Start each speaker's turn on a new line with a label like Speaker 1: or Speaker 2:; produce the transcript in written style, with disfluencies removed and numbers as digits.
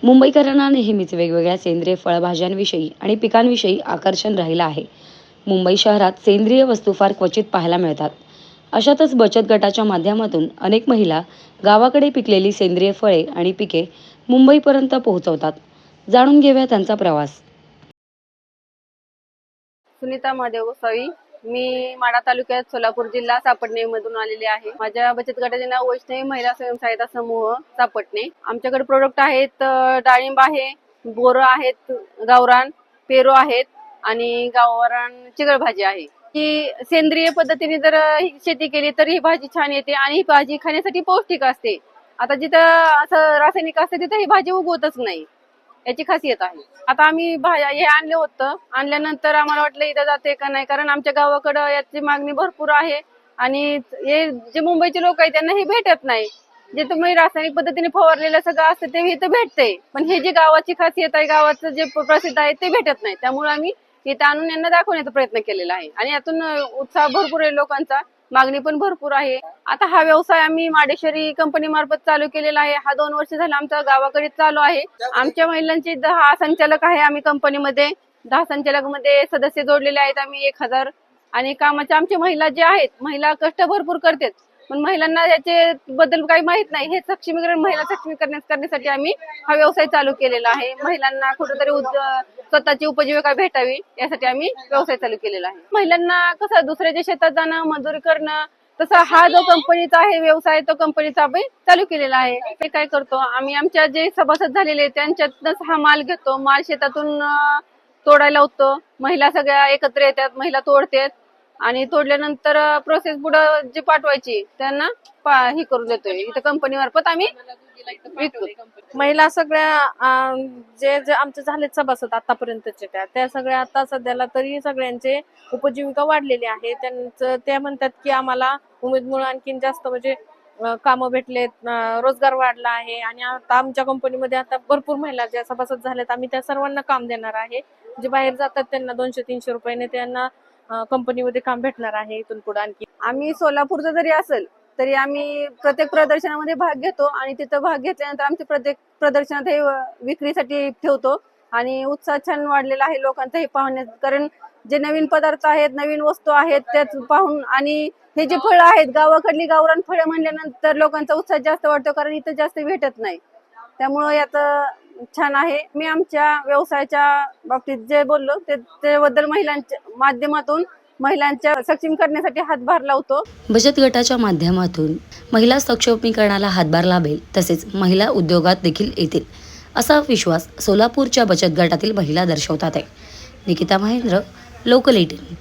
Speaker 1: मुंबईकरांना नेहमीच वेगवेगळ्या सेंद्रिय फळभाज्यांविषयी आणि पिकांविषयी आकर्षण राहिलं आहे. मुंबई शहरात सेंद्रिय वस्तू फार क्वचित पाहायला मिळतात. अशातच बचत गटाच्या माध्यमातून अनेक महिला गावाकडे पिकलेली सेंद्रिय फळे आणि पिके मुंबईपर्यंत पोहोचवतात. जाणून घेऊया त्यांचा प्रवास.
Speaker 2: सुनीता महादेव गोसावी. मी माढा तालुक्यात सोलापूर जिल्हा सापटणे मधून आलेले आहे. माझ्या बचत गटाचे नाव वैष्णवी महिला स्वयंसहायता समूह सापटणे. आमच्याकडे प्रोडक्ट आहेत, डाळिंब आहे, बोरं आहेत, गावरान पेरू आहेत आणि गावरान चिगळभाजी आहे. ही सेंद्रिय पद्धतीने जर ही शेती केली तर ही भाजी छान येते आणि ही भाजी खाण्यासाठी पौष्टिक असते. आता जिथं असं रासायनिक असते तिथं ही भाजी उगवतच नाही, याची खासियत आहे. आता आम्ही हे आणलं होतं, आणल्यानंतर आम्हाला वाटलं इथं जाते का नाही, कारण आमच्या गावाकडं याची मागणी भरपूर आहे आणि हे जे मुंबईचे लोक आहेत त्यांना हे भेटत नाही. जे तुम्ही रासायनिक पद्धतीने फवारलेलं सगळं असतं ते इथं भेटतंय, पण हे जे गावाची खासियत आहे, गावाचं जे प्रसिद्ध आहे ते भेटत नाही. त्यामुळे आम्ही इथं आणून यांना दाखवण्याचा प्रयत्न केलेला आहे आणि यातून उत्साह भरपूर आहे लोकांचा, मागणी पण भरपूर आहे. आता हा व्यवसाय आम्ही माडेश्वरी कंपनी मार्फत चालू केलेला आहे. हा 2 वर्ष झाला आमचा गावाकडे चालू आहे. आमच्या महिलांचे 10 संचालक आहे. आम्ही कंपनीमध्ये 10 संचालक मध्ये सदस्य जोडलेले आहेत आम्ही 1000. आणि कामाच्या आमच्या महिला जे आहेत, महिला कष्ट भरपूर करतात, पण महिलांना याचे बद्दल काही माहित नाही. हे सक्षमीकरण, महिला सक्षमीकरण करण्यासाठी आम्ही हा व्यवसाय चालू केलेला आहे. महिलांना कुठेतरी स्वतःची उपजीविका भेटावी यासाठी आम्ही व्यवसाय चालू केलेला आहे. महिलांना कसं दुसऱ्याच्या शेतात जाणं, मजुरी करणं, तसा हा जो कंपनीचा आहे व्यवसाय, तो कंपनीचा आम्ही चालू केलेला आहे. ते काय करतो आम्ही, आमच्या जे सभासद झालेले त्यांच्यातच हा माल घेतो. माल शेतातून तोडायला होतो. महिला सगळ्या एकत्र येतात, महिला तोडतात आणि तोडल्यानंतर प्रोसेस पुढे जी पाठवायची त्यांना हे करून देतोय. इथं कंपनी मार्फत आम्ही विकतो.
Speaker 3: महिला सगळ्या जे जे आमचे झालेत सभासद आतापर्यंतचे त्या सगळ्या आता सध्याला तरी सगळ्यांचे उपजीविका वाढलेली आहे. त्यांचं ते म्हणतात की आम्हाला उमेदमुळे आणखीन जास्त म्हणजे कामं भेटलेत, रोजगार वाढला आहे आणि आता आमच्या कंपनीमध्ये आता भरपूर महिला ज्या सभासद झाल्यात आम्ही त्या सर्वांना काम देणार आहे. जे बाहेर जातात त्यांना 200-300 रुपयाने त्यांना कंपनीमध्ये काम भेटणार आहे इथून पुढे. आणखी
Speaker 2: आम्ही सोलापूरचं जरी असेल तरी आम्ही प्रत्येक प्रदर्शनामध्ये भाग घेतो आणि तिथं भाग घेतल्यानंतर आमच्या प्रत्येक प्रदर्शनात हे विक्रीसाठी ठेवतो आणि उत्साह छान वाढलेला आहे लोकांचा हे पाहण्यात. कारण जे नवीन पदार्थ आहेत, नवीन वस्तू आहेत त्यात पाहून, आणि हे जे फळं आहेत गावाकडली गावरान फळं म्हणल्यानंतर लोकांचा उत्साह जास्त वाटतो, कारण इथं जास्त भेटत नाही. त्यामुळं यात छान आहे. मी आमच्या व्यवसायाच्या बाबतीत जे बोललो त्याबद्दल महिलांच्या माध्यमातून महिलांच्या सक्षम करण्यासाठी हातभार लावतो.
Speaker 1: बचत गटाच्या माध्यमातून महिला सक्षमीकरणाला हातभार लाभेल, तसेच महिला उद्योगात देखील येतील असा विश्वास सोलापूरच्या बचत गटातील महिला दर्शवतात आहे. निकिता महेंद्र, लोकल 18.